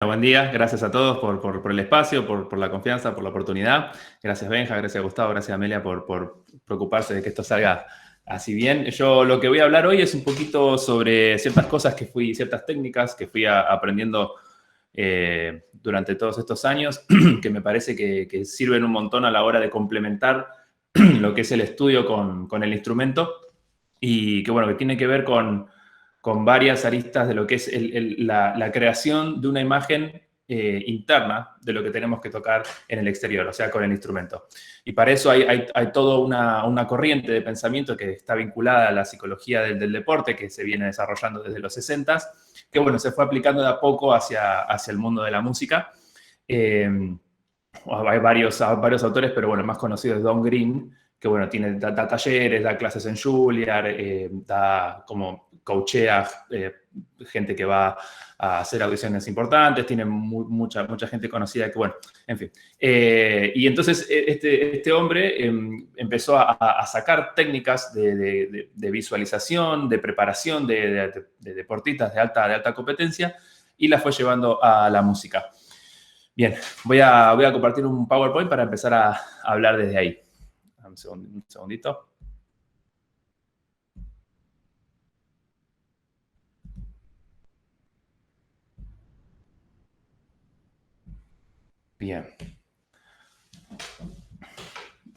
Buen día, gracias a todos por el espacio, por la confianza, por la oportunidad. Gracias Benja, gracias Gustavo, gracias Amelia por preocuparse de que esto salga así bien. Yo lo que voy a hablar hoy es un poquito sobre ciertas cosas ciertas técnicas que fui aprendiendo durante todos estos años, que me parece que sirven un montón a la hora de complementar lo que es el estudio con el instrumento y que, bueno, que tiene que ver con varias aristas de lo que es la creación de una imagen interna de lo que tenemos que tocar en el exterior, o sea, con el instrumento. Y para eso hay toda una corriente de pensamiento que está vinculada a la psicología del deporte, que se viene desarrollando desde los 60, que, bueno, se fue aplicando de a poco hacia el mundo de la música. Hay varios autores, pero bueno, el más conocido es Don Green, que bueno, da talleres, da clases en Juilliard, da como coachea gente que va a hacer audiciones importantes, tiene mucha gente conocida que, bueno, en fin. Y entonces este hombre empezó a sacar técnicas de visualización, de preparación de deportistas de alta competencia y las fue llevando a la música. Bien, voy a compartir un PowerPoint para empezar a hablar desde ahí. Un segundito. Bien.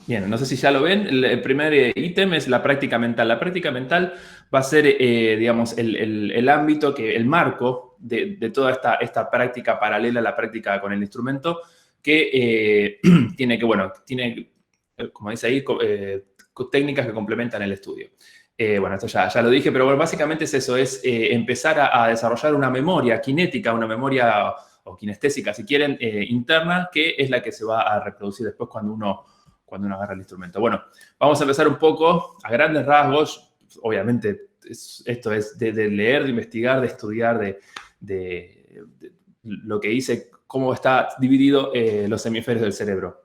Bien, no sé si ya lo ven. El primer ítem es la práctica mental. La práctica mental va a ser, digamos, el ámbito, el marco de toda esta práctica paralela a la práctica con el instrumento, que tiene, como dice ahí, técnicas que complementan el estudio. Bueno, esto ya lo dije, pero bueno, básicamente es eso, es empezar a desarrollar una memoria kinética, una memoria o kinestésica, si quieren, interna, que es la que se va a reproducir después cuando uno agarra el instrumento. Bueno, vamos a empezar un poco a grandes rasgos. Obviamente, esto es de leer, de investigar, de estudiar, de lo que dice, cómo está dividido los hemisferios del cerebro.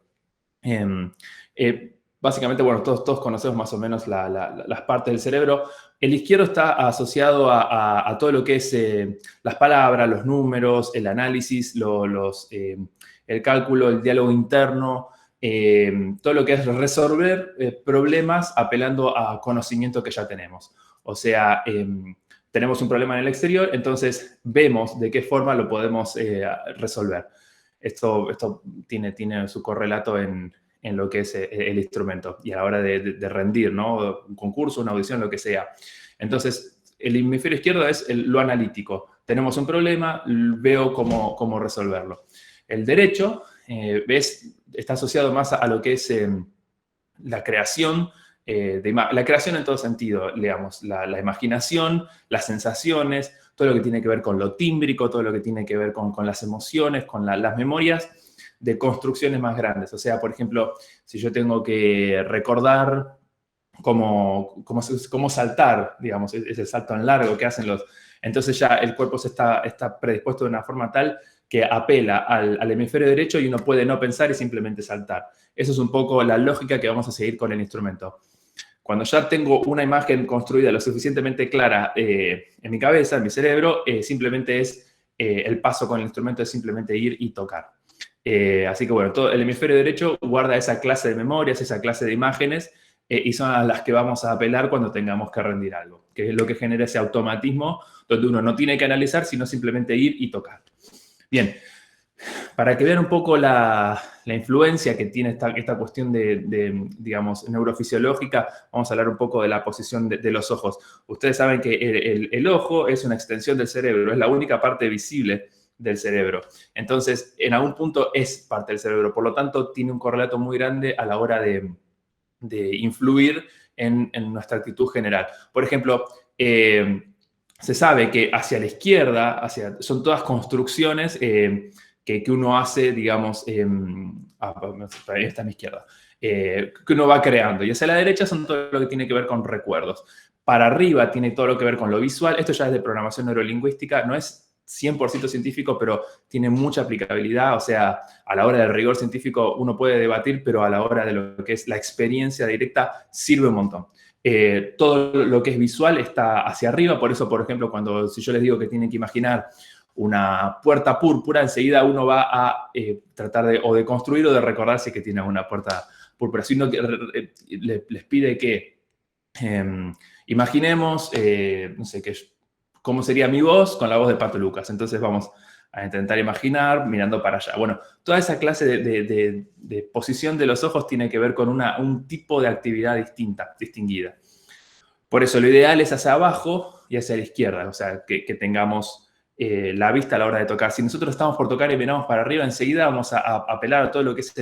Básicamente, bueno, todos conocemos más o menos las partes del cerebro. El izquierdo está asociado a todo lo que es las palabras, los números, el análisis, el cálculo, el diálogo interno, todo lo que es resolver problemas apelando a conocimiento que ya tenemos. O sea, tenemos un problema en el exterior, entonces vemos de qué forma lo podemos resolver. Esto tiene su correlato en lo que es el instrumento y a la hora de rendir, ¿no? Un concurso, una audición, lo que sea. Entonces, el hemisferio izquierdo es lo analítico. Tenemos un problema, veo cómo resolverlo. El derecho, está asociado más a lo que es la creación, la creación en todo sentido, digamos, la imaginación, las sensaciones, todo lo que tiene que ver con lo tímbrico, todo lo que tiene que ver con las emociones, con las memorias de construcciones más grandes. O sea, por ejemplo, si yo tengo que recordar cómo saltar, digamos, ese salto en largo que hacen entonces ya el cuerpo está predispuesto de una forma tal que apela al hemisferio derecho y uno puede no pensar y simplemente saltar. Eso es un poco la lógica que vamos a seguir con el instrumento. Cuando ya tengo una imagen construida lo suficientemente clara en mi cabeza, en mi cerebro, simplemente el paso con el instrumento es simplemente ir y tocar. Así que bueno, todo el hemisferio derecho guarda esa clase de memorias, esa clase de imágenes, y son a las que vamos a apelar cuando tengamos que rendir algo, que es lo que genera ese automatismo donde uno no tiene que analizar, sino simplemente ir y tocar. Bien, para que vean un poco la influencia que tiene esta cuestión digamos, neurofisiológica, vamos a hablar un poco de la posición de los ojos. Ustedes saben que el ojo es una extensión del cerebro, es la única parte visible del cerebro. Entonces, en algún punto es parte del cerebro, por lo tanto, tiene un correlato muy grande a la hora de influir en nuestra actitud general. Por ejemplo, se sabe que hacia la izquierda, son todas construcciones que uno hace, digamos, ahí está a mi izquierda, que uno va creando. Y hacia la derecha son todo lo que tiene que ver con recuerdos. Para arriba tiene todo lo que ver con lo visual. Esto ya es de programación neurolingüística, no es 100% científico, pero tiene mucha aplicabilidad. O sea, a la hora del rigor científico uno puede debatir, pero a la hora de lo que es la experiencia directa sirve un montón. Todo lo que es visual está hacia arriba, por eso, por ejemplo, si yo les digo que tienen que imaginar una puerta púrpura, enseguida uno va a tratar de construir o de recordarse que tiene una puerta púrpura. Sino que les pide que imaginemos, no sé, cómo sería mi voz con la voz de Pato Lucas. Entonces vamos a intentar imaginar mirando para allá. Bueno, toda esa clase de posición de los ojos tiene que ver con un tipo de actividad distinguida. Por eso lo ideal es hacia abajo y hacia la izquierda, o sea, que tengamos la vista a la hora de tocar. Si nosotros estamos por tocar y miramos para arriba, enseguida vamos a apelar a todo lo que es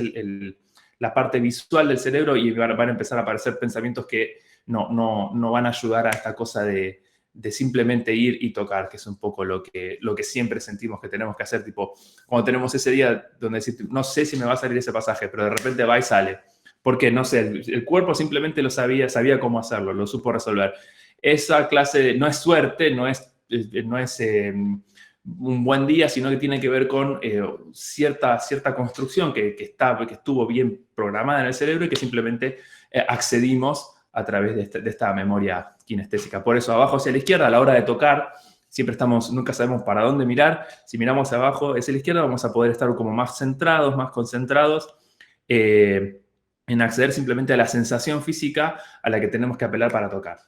la parte visual del cerebro y van a empezar a aparecer pensamientos que no van a ayudar a esta cosa de simplemente ir y tocar, que es un poco lo que siempre sentimos que tenemos que hacer, tipo, cuando tenemos ese día donde decir, no sé si me va a salir ese pasaje, pero de repente va y sale. Porque, no sé, el cuerpo simplemente lo sabía cómo hacerlo, lo supo resolver. Esa clase no es suerte, no es un buen día, sino que tiene que ver con cierta construcción que estuvo bien programada en el cerebro y que simplemente accedimos a través de esta memoria kinestésica. Por eso, abajo hacia la izquierda, a la hora de tocar, nunca sabemos para dónde mirar. Si miramos abajo hacia la izquierda, vamos a poder estar como más centrados, más concentrados, en acceder simplemente a la sensación física a la que tenemos que apelar para tocar.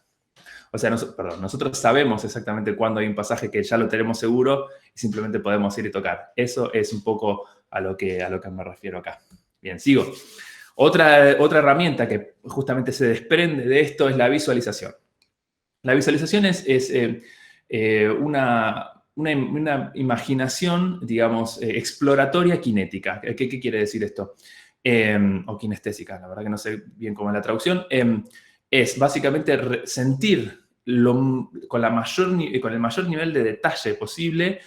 O sea, nosotros sabemos exactamente cuándo hay un pasaje que ya lo tenemos seguro y simplemente podemos ir y tocar. Eso es un poco a lo que me refiero acá. Bien, sigo. Otra herramienta que justamente se desprende de esto es la visualización. La visualización es una imaginación, digamos, exploratoria kinética. ¿Qué quiere decir esto? O kinestésica, la verdad que no sé bien cómo es la traducción. Es básicamente sentir con el mayor nivel de detalle posible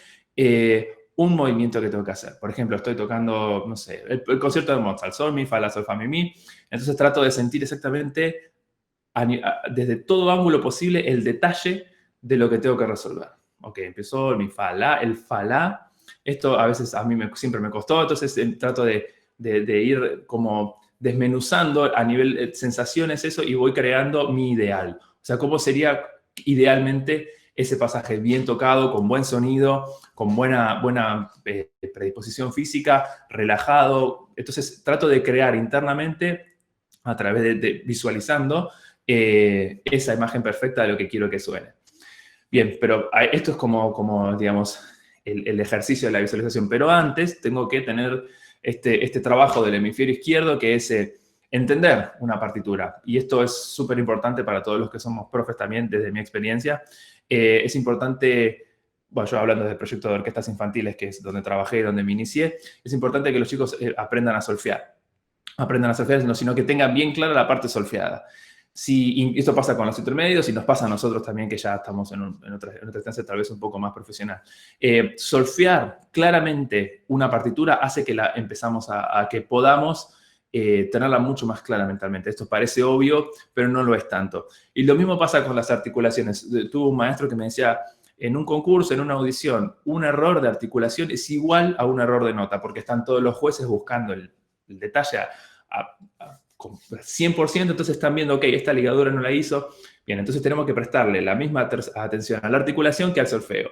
un movimiento que tengo que hacer. Por ejemplo, estoy tocando, no sé, el concierto de Mozart, sol, mi, fa, la, sol, fa, mi, mi. Entonces trato de sentir exactamente desde todo ángulo posible el detalle de lo que tengo que resolver. Ok, empezó mi, fa, la, el fa, la. Esto a veces a mí siempre me costó, entonces trato de ir como desmenuzando a nivel sensaciones eso y voy creando mi ideal. O sea, cómo sería idealmente ese pasaje bien tocado, con buen sonido, con buena predisposición física, relajado. Entonces trato de crear internamente, a través de visualizando, esa imagen perfecta de lo que quiero que suene. Bien, pero esto es como digamos, el ejercicio de la visualización. Pero antes tengo que tener este trabajo del hemisferio izquierdo, que es entender una partitura. Y esto es súper importante para todos los que somos profes también, desde mi experiencia. Es importante, bueno, yo hablando del proyecto de orquestas infantiles, que es donde trabajé, donde me inicié, es importante que los chicos aprendan a solfear. Aprendan a solfear, sino que tengan bien clara la parte solfeada. Y esto pasa con los intermedios y nos pasa a nosotros también, que ya estamos en otra instancia tal vez un poco más profesional. Solfear claramente una partitura hace que empezamos a que podamos tenerla mucho más clara mentalmente. Esto parece obvio, pero no lo es tanto. Y lo mismo pasa con las articulaciones. Tuve un maestro que me decía, en un concurso, en una audición, un error de articulación es igual a un error de nota, porque están todos los jueces buscando el detalle con 100%, entonces están viendo, ok, esta ligadura no la hizo. Bien, entonces tenemos que prestarle la misma atención a la articulación que al solfeo.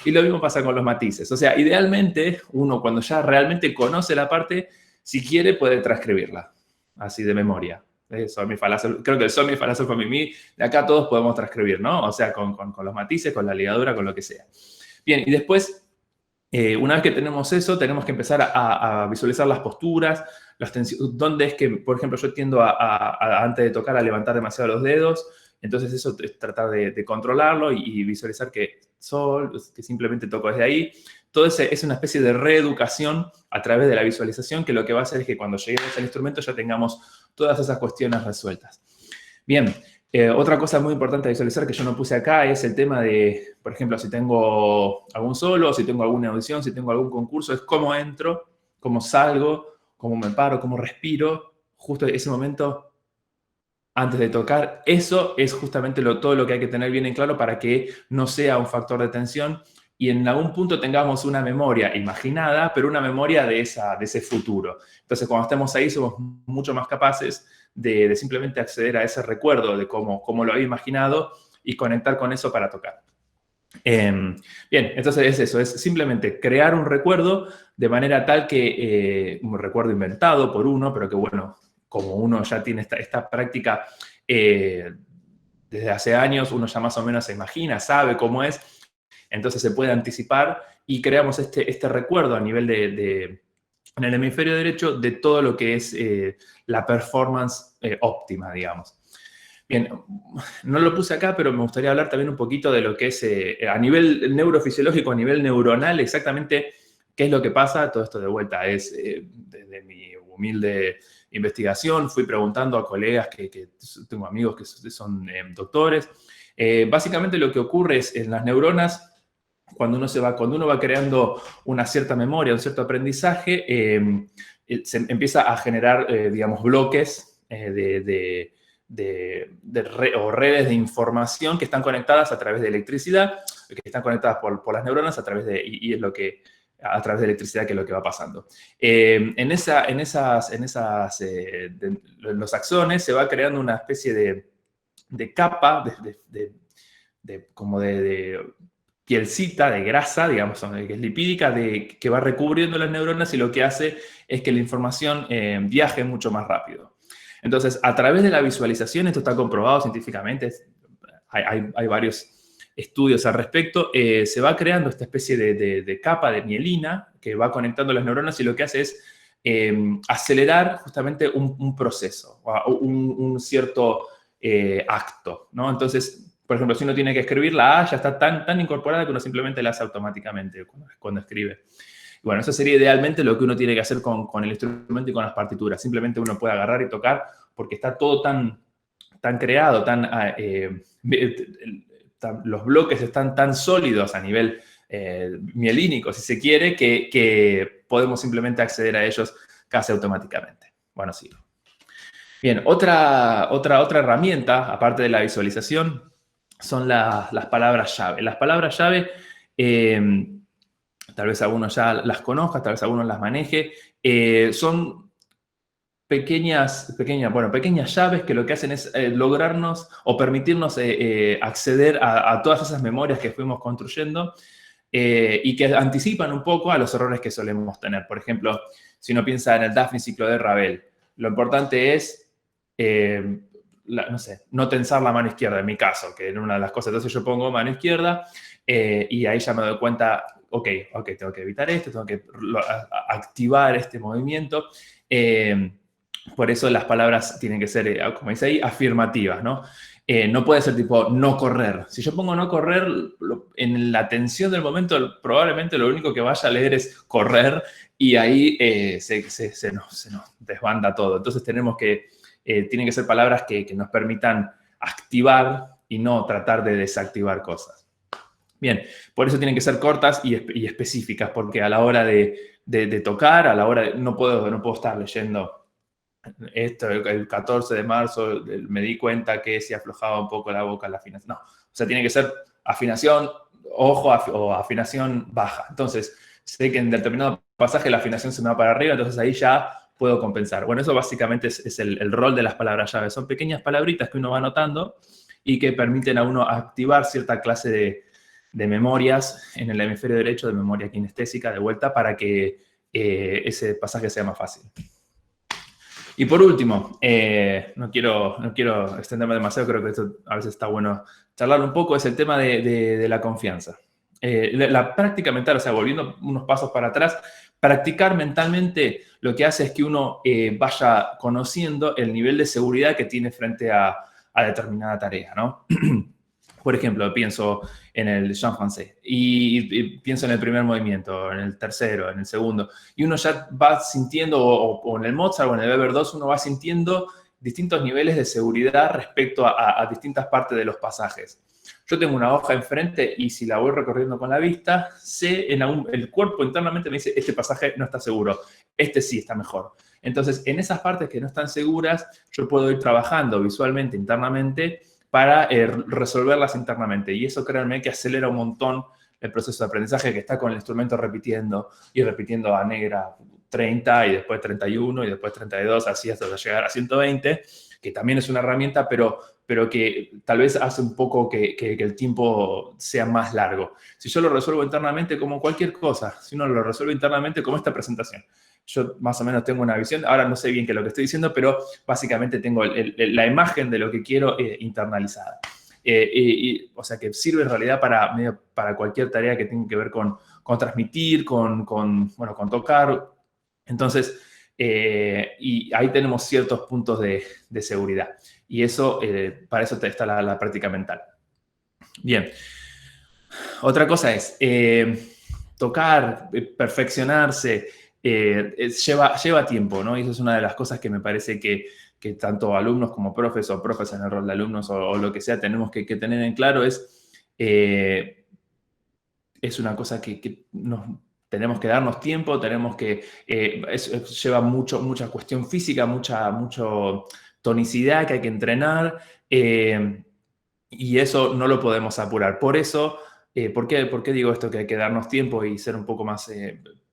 Y lo mismo pasa con los matices. O sea, idealmente, uno cuando ya realmente conoce la parte, si quiere, puede transcribirla, así de memoria. Sol, mi, fa, la, sol. Creo que el sol, mi, fa, la, sol, fa, mi, mi, de acá todos podemos transcribir, ¿no? O sea, con los matices, con la ligadura, con lo que sea. Bien, y después, una vez que tenemos eso, tenemos que empezar a visualizar las posturas, las tensiones, dónde es que, por ejemplo, yo tiendo antes de tocar a levantar demasiado los dedos, entonces eso es tratar de controlarlo y visualizar que simplemente toco desde ahí. Todo es una especie de reeducación a través de la visualización, que lo que va a hacer es que cuando lleguemos al instrumento ya tengamos todas esas cuestiones resueltas. Bien. Otra cosa muy importante a visualizar que yo no puse acá es el tema de, por ejemplo, si tengo algún solo, si tengo alguna audición, si tengo algún concurso, es cómo entro, cómo salgo, cómo me paro, cómo respiro, justo ese momento antes de tocar. Eso es justamente todo lo que hay que tener bien en claro para que no sea un factor de tensión y en algún punto tengamos una memoria imaginada, pero una memoria de ese futuro. Entonces, cuando estemos ahí, somos mucho más capaces de simplemente acceder a ese recuerdo de cómo lo había imaginado y conectar con eso para tocar. Bien, entonces es eso, es simplemente crear un recuerdo de manera tal que, un recuerdo inventado por uno, pero que bueno, como uno ya tiene esta práctica desde hace años, uno ya más o menos se imagina, sabe cómo es, entonces se puede anticipar y creamos este recuerdo a nivel en el hemisferio derecho de todo lo que es la performance óptima, digamos. Bien, no lo puse acá, pero me gustaría hablar también un poquito de lo que es a nivel neurofisiológico, a nivel neuronal, exactamente qué es lo que pasa. Todo esto de vuelta es desde mi humilde investigación, fui preguntando a colegas que tengo amigos que son doctores. Básicamente lo que ocurre es en las neuronas, cuando uno va creando una cierta memoria, un cierto aprendizaje, se empieza a generar, digamos, bloques o redes de información que están conectadas a través de electricidad, que están conectadas por las neuronas a través y es lo que a través de electricidad, que es lo que va pasando. En los axones se va creando una especie de capa, como de pielcita, de grasa, digamos, que es lipídica, que va recubriendo las neuronas y lo que hace es que la información viaje mucho más rápido. Entonces, a través de la visualización, esto está comprobado científicamente, hay varios estudios al respecto, se va creando esta especie de capa de mielina que va conectando las neuronas y lo que hace es acelerar justamente un proceso, un cierto acto, ¿no? Entonces, por ejemplo, si uno tiene que escribir, la A ya está tan incorporada que uno simplemente la hace automáticamente cuando escribe. Bueno, eso sería idealmente lo que uno tiene que hacer con el instrumento y con las partituras. Simplemente uno puede agarrar y tocar porque está todo tan creado, los bloques están tan sólidos a nivel mielínico, si se quiere, que podemos simplemente acceder a ellos casi automáticamente. Bueno, sigo. Bien, otra herramienta, aparte de la visualización, son las palabras llave. Las palabras llave, tal vez algunos ya las conozca, tal vez algunos las maneje, son pequeñas llaves que lo que hacen es lograrnos o permitirnos acceder a todas esas memorias que fuimos construyendo y que anticipan un poco a los errores que solemos tener. Por ejemplo, si uno piensa en el Daphne ciclo de Ravel, lo importante es no tensar la mano izquierda, en mi caso, que era una de las cosas. Entonces yo pongo mano izquierda y ahí ya me doy cuenta, ok, tengo que evitar esto, tengo que activar este movimiento. Por eso las palabras tienen que ser, como dice ahí, afirmativas, ¿no? No puede ser tipo no correr. Si yo pongo no correr, en la tensión del momento probablemente lo único que vaya a leer es correr y ahí se nos desbanda todo. Entonces tienen que ser palabras que nos permitan activar y no tratar de desactivar cosas. Bien, por eso tienen que ser cortas y específicas, porque a la hora de tocar, no puedo estar leyendo esto, el 14 de marzo me di cuenta que se aflojaba un poco la boca en la afinación. No, o sea, tiene que ser afinación ojo o afinación baja. Entonces, sé que en determinado pasaje la afinación se me va para arriba, entonces ahí ya puedo compensar. Bueno, eso básicamente es el rol de las palabras llave. Son pequeñas palabritas que uno va anotando y que permiten a uno activar cierta clase de memorias en el hemisferio derecho, de memoria kinestésica, de vuelta, para que ese pasaje sea más fácil. Y por último, no quiero extenderme demasiado, creo que esto a veces está bueno charlarlo un poco, es el tema de la confianza. La práctica mental, o sea, volviendo unos pasos para atrás, practicar mentalmente lo que hace es que uno vaya conociendo el nivel de seguridad que tiene frente a determinada tarea, ¿no? Por ejemplo, pienso en el Jean Francés y pienso en el primer movimiento, en el tercero, en el segundo, y uno ya va sintiendo, o en el Mozart o en el Weber 2, uno va sintiendo distintos niveles de seguridad respecto a distintas partes de los pasajes. Yo tengo una hoja enfrente y si la voy recorriendo con la vista, el cuerpo internamente me dice, este pasaje no está seguro, este sí está mejor. Entonces, en esas partes que no están seguras, yo puedo ir trabajando visualmente, internamente, para resolverlas internamente. Y eso, créanme, que acelera un montón el proceso de aprendizaje, que está con el instrumento repitiendo y repitiendo a negra 30 y después 31 y después 32, así hasta llegar a 120, que también es una herramienta, pero que tal vez hace un poco que el tiempo sea más largo. Si yo lo resuelvo internamente como cualquier cosa, si uno lo resuelve internamente como esta presentación, yo más o menos tengo una visión, ahora no sé bien qué es lo que estoy diciendo, pero básicamente tengo la imagen de lo que quiero internalizada. O sea que sirve en realidad para cualquier tarea que tenga que ver con transmitir, con tocar. Entonces, y ahí tenemos ciertos puntos de seguridad. Y eso, para eso está la práctica mental. Bien. Otra cosa es tocar, perfeccionarse, lleva tiempo, ¿no? Y eso es una de las cosas que me parece que tanto alumnos como profes o profes en el rol de alumnos o lo que sea tenemos que tener en claro es una cosa que nos tenemos que darnos tiempo, tenemos que... lleva mucha cuestión física, mucho tonicidad que hay que entrenar, y eso no lo podemos apurar. Por eso, ¿por qué digo esto? Que hay que darnos tiempo y ser un poco más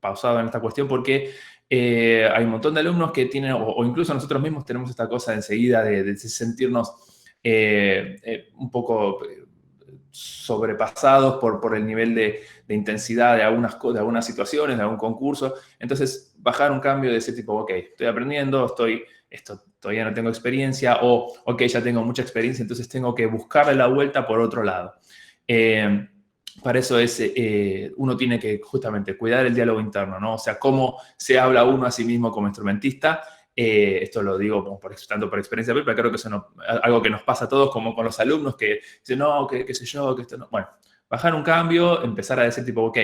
pausado en esta cuestión, porque hay un montón de alumnos que tienen, o incluso nosotros mismos tenemos esta cosa enseguida de sentirnos un poco sobrepasados por el nivel de intensidad de algunas situaciones, de algún concurso. Entonces, bajar un cambio de ese tipo, ok, estoy aprendiendo, esto todavía no tengo experiencia, o ok, ya tengo mucha experiencia, entonces tengo que buscarle la vuelta por otro lado. Para eso uno tiene que justamente cuidar el diálogo interno, ¿no? O sea, cómo se habla uno a sí mismo como instrumentista. Esto lo digo tanto por experiencia propia, creo que eso algo que nos pasa a todos, como con los alumnos que dicen, no, qué sé yo, que esto no. Bueno, bajar un cambio, empezar a decir tipo, ok,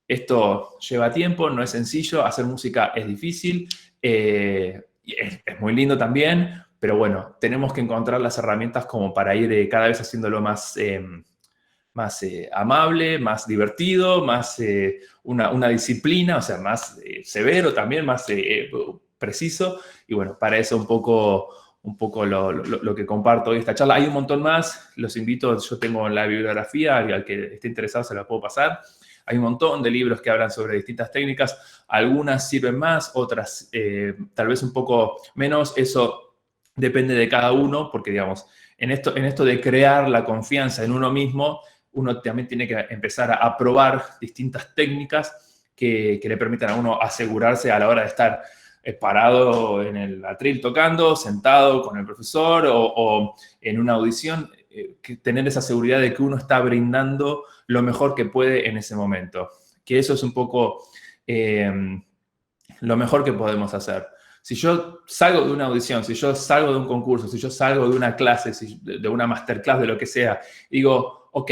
esto lleva tiempo, no es sencillo, hacer música es difícil, y es muy lindo también, pero bueno, tenemos que encontrar las herramientas como para ir cada vez haciéndolo más amable, más divertido, más una disciplina, o sea, más severo también, más preciso. Y bueno, para eso un poco lo que comparto hoy esta charla. Hay un montón más, los invito, yo tengo la bibliografía, al que esté interesado se la puedo pasar. Hay un montón de libros que hablan sobre distintas técnicas, algunas sirven más, otras tal vez un poco menos, eso depende de cada uno, porque digamos, en esto de crear la confianza en uno mismo, uno también tiene que empezar a probar distintas técnicas que le permitan a uno asegurarse a la hora de estar parado en el atril tocando, sentado con el profesor o en una audición, tener esa seguridad de que uno está brindando lo mejor que puede en ese momento. Que eso es un poco lo mejor que podemos hacer. Si yo salgo de una audición, si yo salgo de un concurso, si yo salgo de una clase, de una masterclass, de lo que sea, digo, ok,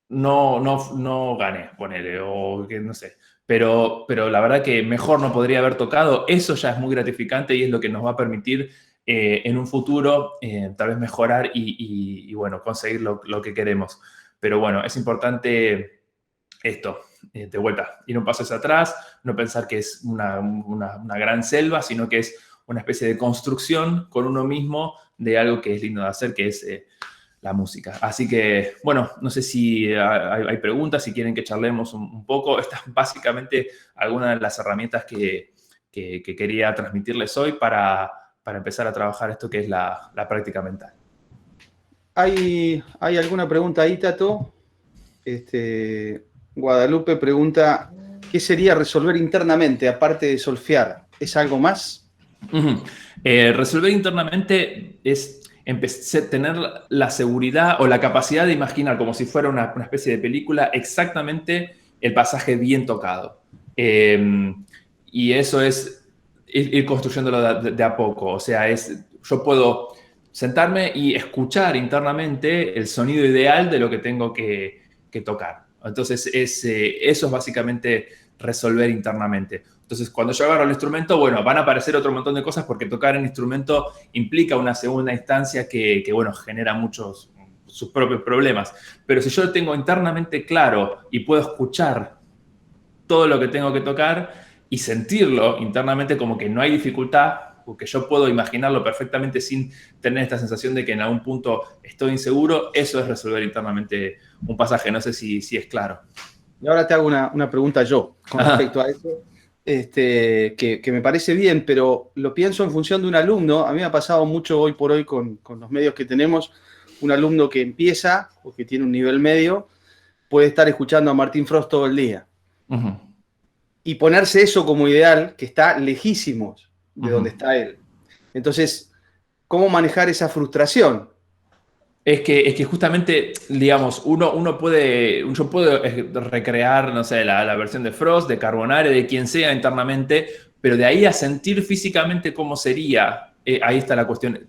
no gané, ponele, o que no sé. Pero la verdad que mejor no podría haber tocado. Eso ya es muy gratificante y es lo que nos va a permitir en un futuro tal vez mejorar y bueno, conseguir lo que queremos. Pero bueno, es importante esto, de vuelta, ir un paso hacia atrás, no pensar que es una gran selva, sino que es una especie de construcción con uno mismo de algo que es lindo de hacer, que es la música. Así que, bueno, no sé si hay preguntas, si quieren que charlemos un poco. Estas básicamente algunas de las herramientas que quería transmitirles hoy para empezar a trabajar esto que es la práctica mental. ¿Hay alguna pregunta ahí, Tato? Guadalupe pregunta, ¿qué sería resolver internamente, aparte de solfear? ¿Es algo más? Resolver internamente es tener la seguridad o la capacidad de imaginar como si fuera una especie de película exactamente el pasaje bien tocado. Y eso es ir construyéndolo de a poco. O sea, yo puedo sentarme y escuchar internamente el sonido ideal de lo que tengo que tocar. Entonces, eso es básicamente resolver internamente. Entonces, cuando yo agarro el instrumento, bueno, van a aparecer otro montón de cosas porque tocar el instrumento implica una segunda instancia que bueno, genera sus propios problemas. Pero si yo lo tengo internamente claro y puedo escuchar todo lo que tengo que tocar y sentirlo internamente como que no hay dificultad, porque yo puedo imaginarlo perfectamente sin tener esta sensación de que en algún punto estoy inseguro, eso es resolver internamente un pasaje. No sé si es claro. Y ahora te hago una pregunta yo con respecto a eso. que me parece bien, pero lo pienso en función de un alumno. A mí me ha pasado mucho hoy por hoy con los medios que tenemos. Un alumno que empieza o que tiene un nivel medio puede estar escuchando a Martín Frost todo el día. Ujú, Y ponerse eso como ideal, que está lejísimos de ujú. donde está él. Entonces, ¿cómo manejar esa frustración? Es que justamente, digamos, yo puedo recrear, no sé, la versión de Frost, de Carbonare, de quien sea internamente, pero de ahí a sentir físicamente cómo sería, ahí está la cuestión.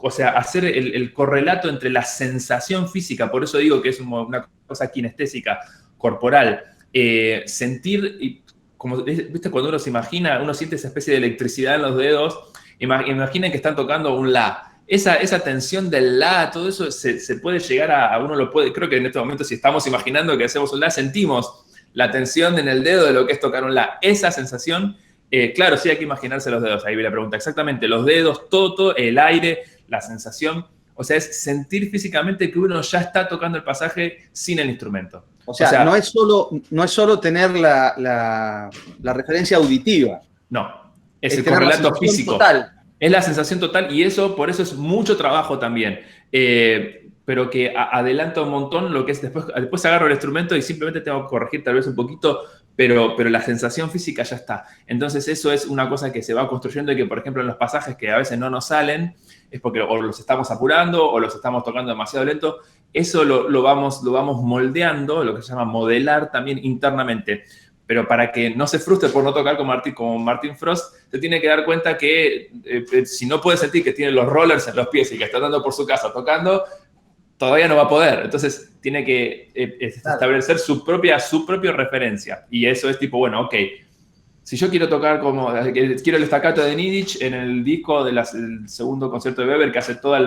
O sea, hacer el correlato entre la sensación física, por eso digo que es una cosa kinestésica, corporal, sentir, como, viste, cuando uno se imagina, uno siente esa especie de electricidad en los dedos, imaginen que están tocando un la. Esa tensión del la, todo eso se puede llegar uno lo puede, creo que en este momento si estamos imaginando que hacemos un la, sentimos la tensión en el dedo de lo que es tocar un la. Esa sensación, claro, sí hay que imaginarse los dedos, ahí vi la pregunta, exactamente, los dedos, todo, el aire, la sensación, o sea, es sentir físicamente que uno ya está tocando el pasaje sin el instrumento. O sea, no es solo tener la referencia auditiva, No, es el es tener la correlato sensación físico. total. Es la sensación total y eso, por eso es mucho trabajo también. Pero que adelanta un montón lo que es después agarro el instrumento y simplemente tengo que corregir tal vez un poquito, pero la sensación física ya está. Entonces eso es una cosa que se va construyendo y que, por ejemplo, en los pasajes que a veces no nos salen, es porque o los estamos apurando o los estamos tocando demasiado lento. Eso lo vamos moldeando, lo que se llama modelar también internamente. Pero para que no se frustre por no tocar como Martin Frost, se tiene que dar cuenta que si no puede sentir que tiene los rollers en los pies y que está andando por su casa tocando, todavía no va a poder. Entonces tiene que establecer su propia referencia. Y eso es tipo, bueno, ok, si yo quiero tocar quiero el staccato de Nidic en el disco del segundo concierto de Weber que hace todos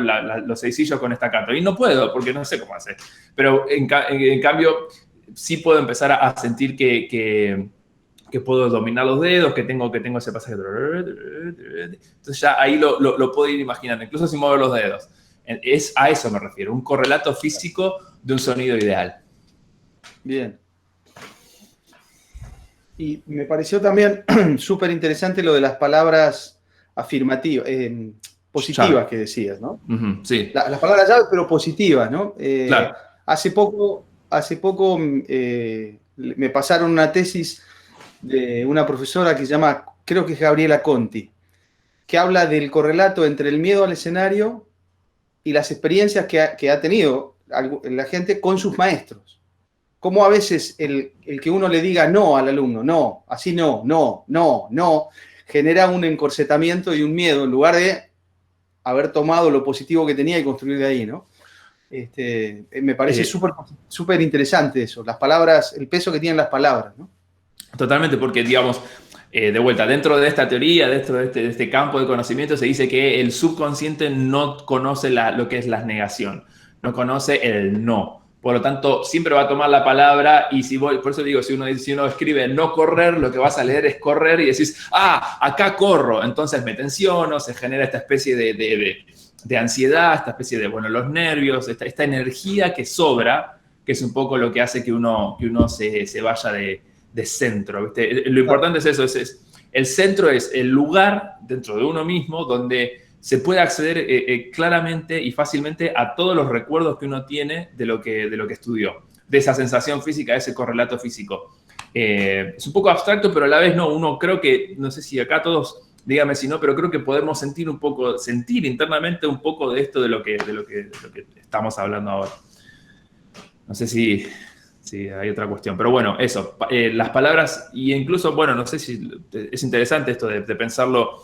los seisillos con staccato. Y no puedo, porque no sé cómo hacer. Pero en cambio, sí puedo empezar a sentir que puedo dominar los dedos, que tengo ese pasaje. Entonces ya ahí lo puedo ir imaginando, incluso sin mover los dedos. A eso me refiero, un correlato físico de un sonido ideal. Bien. Y me pareció también súper interesante lo de las palabras afirmativas, positivas Llave. que decías, ¿no? Sí. Las palabras llave, pero positivas, ¿no? Claro. Hace poco me pasaron una tesis de una profesora que se llama, creo que es Gabriela Conti, que habla del correlato entre el miedo al escenario y las experiencias que ha tenido la gente con sus maestros. Cómo a veces el que uno le diga no al alumno, no, así no, genera un encorsetamiento y un miedo en lugar de haber tomado lo positivo que tenía y construir de ahí, ¿no? Me parece súper interesante eso, las palabras, el peso que tienen las palabras, ¿no? Totalmente, porque, digamos, de vuelta, dentro de esta teoría, dentro de este campo de conocimiento, se dice que el subconsciente no conoce lo que es la negación, no conoce el no. Por lo tanto, siempre va a tomar la palabra y por eso digo, si uno escribe no correr, lo que vas a leer es correr y decís, acá corro. Entonces me tensiono, se genera esta especie de ansiedad, esta especie de, los nervios, esta energía que sobra, que es un poco lo que hace que uno se vaya de centro, ¿viste? Lo importante es eso, el centro es el lugar dentro de uno mismo donde se puede acceder claramente y fácilmente a todos los recuerdos que uno tiene de lo que estudió, de esa sensación física, de ese correlato físico. Es un poco abstracto, pero a la vez no, uno creo que, no sé si acá todos, dígame si no, pero creo que podemos sentir internamente un poco de esto de lo que estamos hablando ahora. No sé si hay otra cuestión. Pero bueno, eso, las palabras, y incluso, no sé si es interesante esto de pensarlo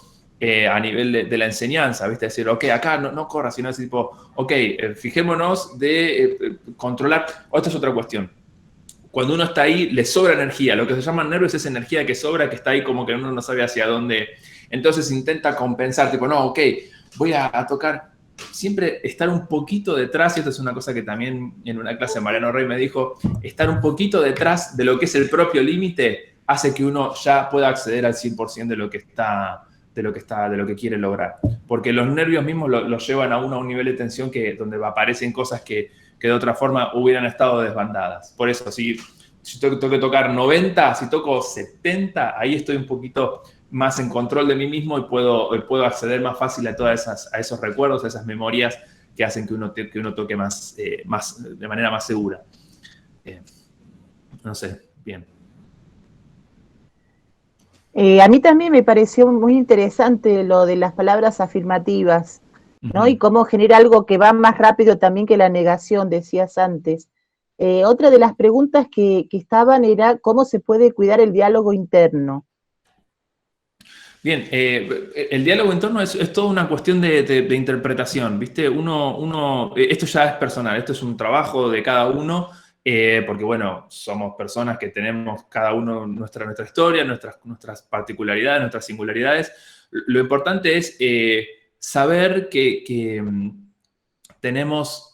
a nivel de la enseñanza, ¿viste? Decir, ok, acá no corras, sino decir, tipo, ok, fijémonos de controlar. Esta es otra cuestión. Cuando uno está ahí, le sobra energía. Lo que se llama nervios es energía que sobra, que está ahí como que uno no sabe hacia dónde. Entonces intenta compensar, tipo, no, ok, voy a tocar. Siempre estar un poquito detrás, y esto es una cosa que también en una clase Mariano Rey me dijo, estar un poquito detrás de lo que es el propio límite hace que uno ya pueda acceder al 100% de lo que quiere lograr. Porque los nervios mismos los llevan a uno a un nivel de tensión donde aparecen cosas que de otra forma hubieran estado desbandadas. Por eso, si si tengo que tocar 90, si toco 70, ahí estoy un poquito más en control de mí mismo y puedo acceder más fácil a esos recuerdos, a esas memorias que hacen que uno toque de manera más segura. No sé, bien. A mí también me pareció muy interesante lo de las palabras afirmativas, ¿no? Y cómo genera algo que va más rápido también que la negación, decías antes. Otra de las preguntas que estaban era cómo se puede cuidar el diálogo interno. Bien, el diálogo interno es toda una cuestión de interpretación, ¿viste? Esto ya es personal, esto es un trabajo de cada uno, porque, bueno, somos personas que tenemos cada uno nuestra historia, nuestras particularidades, nuestras singularidades. Lo importante es saber que tenemos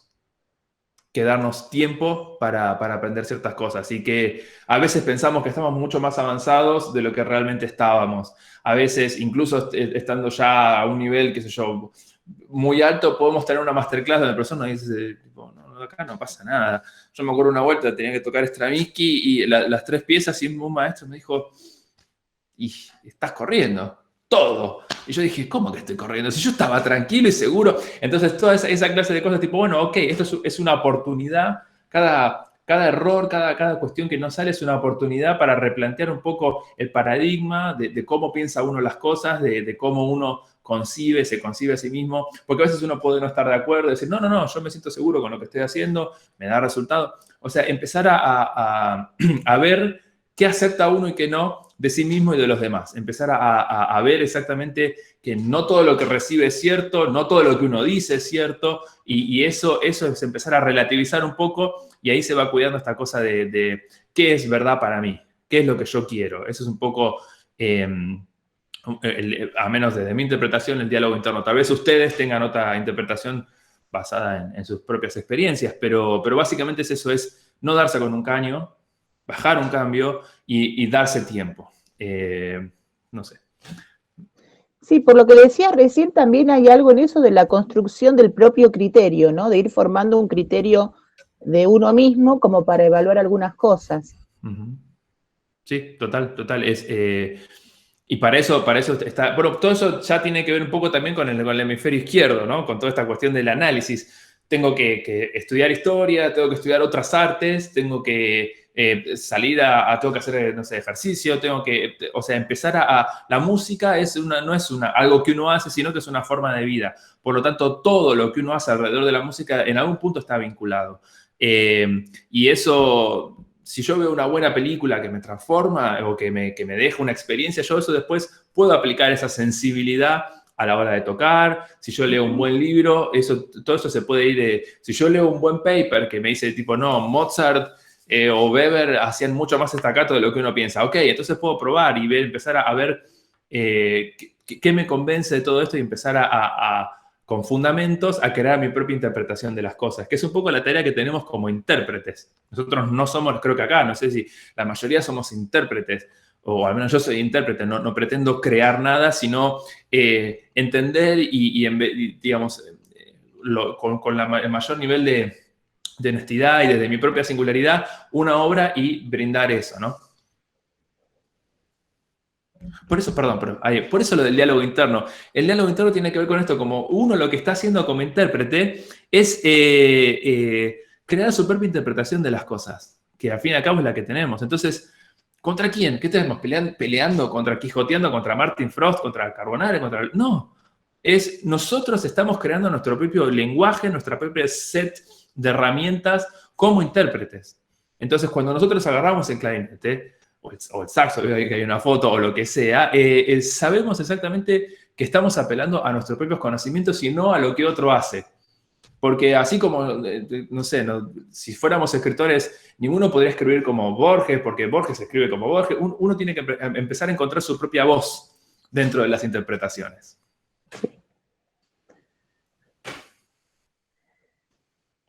que darnos tiempo para aprender ciertas cosas y que a veces pensamos que estamos mucho más avanzados de lo que realmente estábamos. A veces, incluso estando ya a un nivel, qué sé yo, muy alto, podemos tener una masterclass donde la persona dice, tipo, no, acá no pasa nada. Yo me acuerdo una vuelta, tenía que tocar Stravinsky y las 3 piezas y un maestro me dijo, y estás corriendo todo. Y yo dije, ¿cómo que estoy corriendo? Si yo estaba tranquilo y seguro. Entonces, toda esa clase de cosas, tipo, bueno, ok, esto es una oportunidad. Cada error, cada cuestión que no sale es una oportunidad para replantear un poco el paradigma de cómo piensa uno las cosas, de cómo uno se concibe a sí mismo. Porque a veces uno puede no estar de acuerdo, decir, no, yo me siento seguro con lo que estoy haciendo, me da resultado. O sea, empezar a ver qué acepta uno y qué no de sí mismo y de los demás. Empezar a ver exactamente que no todo lo que recibe es cierto, no todo lo que uno dice es cierto, y eso es empezar a relativizar un poco, y ahí se va cuidando esta cosa de qué es verdad para mí, qué es lo que yo quiero. Eso es un poco, a menos desde mi interpretación, el diálogo interno. Tal vez ustedes tengan otra interpretación basada en sus propias experiencias, pero básicamente es eso, es no darse con un caño, bajar un cambio y darse tiempo. No sé. Sí, por lo que decía recién, también hay algo en eso de la construcción del propio criterio, ¿no? De ir formando un criterio de uno mismo como para evaluar algunas cosas. Sí, total. Y para eso está... Bueno, todo eso ya tiene que ver un poco también con el hemisferio izquierdo, ¿no? Con toda esta cuestión del análisis. Tengo que estudiar historia, tengo que estudiar otras artes, tengo que salir tengo que hacer, no sé, ejercicio, o sea, empezar la música no es algo que uno hace, sino que es una forma de vida. Por lo tanto, todo lo que uno hace alrededor de la música en algún punto está vinculado. Y eso, si yo veo una buena película que me transforma o que me deja una experiencia, yo eso después puedo aplicar esa sensibilidad a la hora de tocar. Si yo leo un buen libro, todo eso se puede ir si yo leo un buen paper que me dice tipo, no, Mozart o Weber hacían mucho más staccato de lo que uno piensa. Ok, entonces puedo probar y empezar a ver qué me convence de todo esto y empezar con fundamentos a crear mi propia interpretación de las cosas, que es un poco la tarea que tenemos como intérpretes. Nosotros no somos, creo que acá, no sé si la mayoría somos intérpretes, o al menos yo soy intérprete, no pretendo crear nada, sino entender y digamos, con el mayor nivel de honestidad y desde mi propia singularidad, una obra y brindar eso, ¿no? Por eso, perdón, por eso lo del diálogo interno. El diálogo interno tiene que ver con esto, como uno lo que está haciendo como intérprete es crear su propia interpretación de las cosas, que al fin y al cabo es la que tenemos. Entonces, ¿contra quién? ¿Qué tenemos? ¿Peleando, quijoteando contra Martin Frost, contra Carbonari, No, nosotros estamos creando nuestro propio lenguaje, nuestra propia set de herramientas como intérpretes. Entonces, cuando nosotros agarramos el clarinete, o el saxo, que hay una foto, o lo que sea, sabemos exactamente que estamos apelando a nuestros propios conocimientos y no a lo que otro hace. Porque así como, no sé, si fuéramos escritores, ninguno podría escribir como Borges, porque Borges escribe como Borges. Uno tiene que empezar a encontrar su propia voz dentro de las interpretaciones.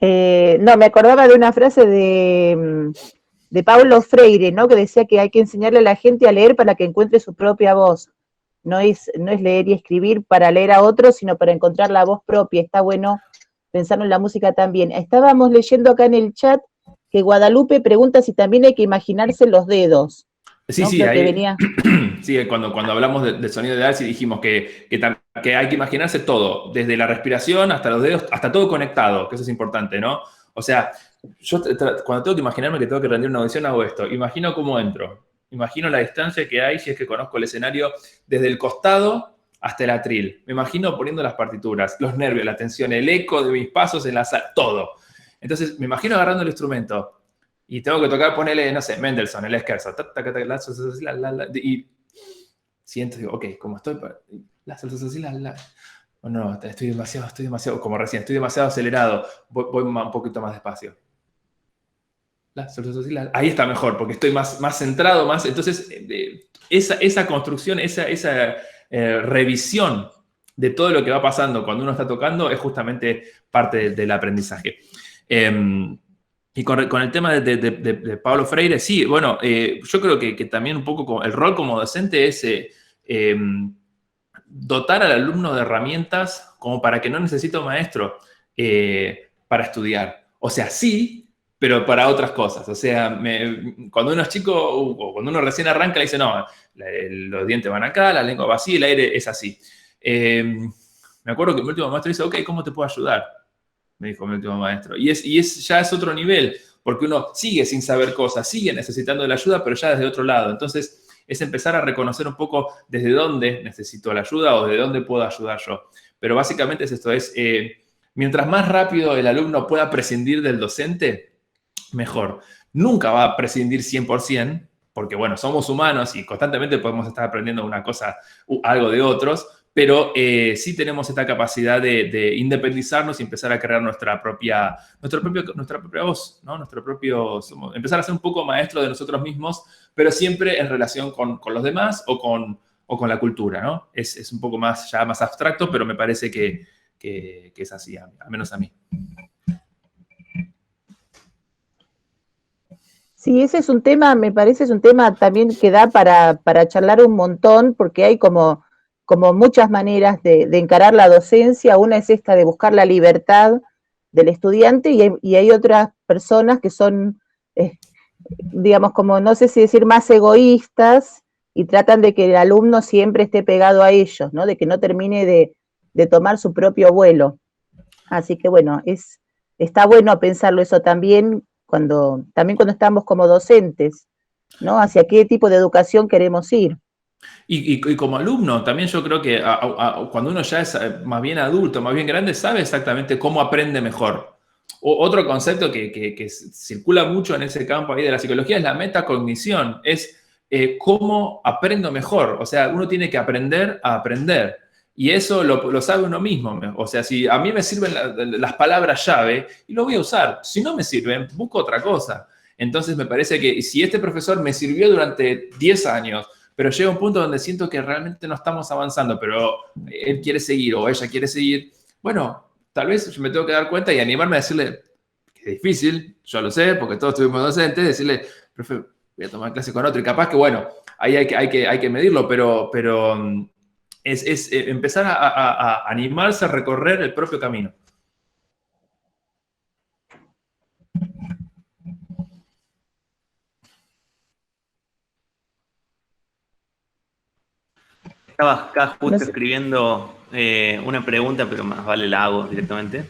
No, me acordaba de una frase de Paulo Freire, ¿no? Que decía que hay que enseñarle a la gente a leer para que encuentre su propia voz. No es leer y escribir para leer a otros, sino para encontrar la voz propia. Está bueno pensar en la música también. Estábamos leyendo acá en el chat que Guadalupe pregunta si también hay que imaginarse los dedos. Sí, ¿no? sí, Creo que ahí, venía. sí, cuando hablamos del sonido de Alci dijimos que hay que imaginarse todo, desde la respiración hasta los dedos, hasta todo conectado, que eso es importante, ¿no? O sea, yo cuando tengo que imaginarme que tengo que rendir una audición hago esto, imagino cómo entro, imagino la distancia que hay si es que conozco el escenario desde el costado hasta el atril, me imagino poniendo las partituras, los nervios, la tensión, el eco de mis pasos en la sala, todo. Entonces me imagino agarrando el instrumento. Y tengo que tocar, ponerle, no sé, Mendelssohn, el Scherzo, y siento, digo, ok, como estoy, o no, estoy demasiado, como recién, estoy demasiado acelerado, voy un poquito más despacio. Ahí está mejor, porque estoy más centrado, más, entonces, esa construcción, esa revisión de todo lo que va pasando cuando uno está tocando es justamente parte del aprendizaje. Y con el tema de Paulo Freire, sí, bueno, yo creo que también un poco el rol como docente es dotar al alumno de herramientas como para que no necesite un maestro para estudiar. O sea, sí, pero para otras cosas. O sea, cuando uno es chico o cuando uno recién arranca, le dice, no, los dientes van acá, la lengua va así, el aire es así. Me acuerdo que mi último maestro dice, ok, ¿cómo te puedo ayudar? Me dijo mi último maestro. Y ya es otro nivel, porque uno sigue sin saber cosas, sigue necesitando de la ayuda, pero ya desde otro lado. Entonces, es empezar a reconocer un poco desde dónde necesito la ayuda o de dónde puedo ayudar yo. Pero básicamente es esto, mientras más rápido el alumno pueda prescindir del docente, mejor. Nunca va a prescindir 100%, porque bueno, somos humanos y constantemente podemos estar aprendiendo una cosa, algo de otros, pero sí tenemos esta capacidad de independizarnos y empezar a crear nuestra propia voz, ¿no? Empezar a ser un poco maestro de nosotros mismos, pero siempre en relación con los demás o con la cultura, ¿no? Es un poco más abstracto, pero me parece que es así, al menos a mí. Sí, ese es un tema, me parece, es un tema también que da para charlar un montón, porque hay como muchas maneras de encarar la docencia. Una es esta de buscar la libertad del estudiante y hay otras personas que son, digamos, como no sé si decir más egoístas y tratan de que el alumno siempre esté pegado a ellos, ¿no? De que no termine de tomar su propio vuelo. Así que bueno, está bueno pensarlo eso también cuando estamos como docentes, ¿no? Hacia qué tipo de educación queremos ir. Y como alumno, también yo creo que cuando uno ya es más bien adulto, más bien grande, sabe exactamente cómo aprende mejor. Otro concepto que circula mucho en ese campo ahí de la psicología es la metacognición, es cómo aprendo mejor. O sea, uno tiene que aprender a aprender. Y eso lo sabe uno mismo. O sea, si a mí me sirven las palabras llave, y lo voy a usar. Si no me sirven, busco otra cosa. Entonces me parece que si este profesor me sirvió durante 10 años, pero llega un punto donde siento que realmente no estamos avanzando, pero él quiere seguir o ella quiere seguir, bueno, tal vez yo me tengo que dar cuenta y animarme a decirle, que es difícil, yo lo sé, porque todos estuvimos docentes, decirle, profe, voy a tomar clase con otro, y capaz que, bueno, ahí hay que medirlo, pero es empezar a animarse a recorrer el propio camino. Estaba acá justo escribiendo una pregunta, pero más vale la hago directamente.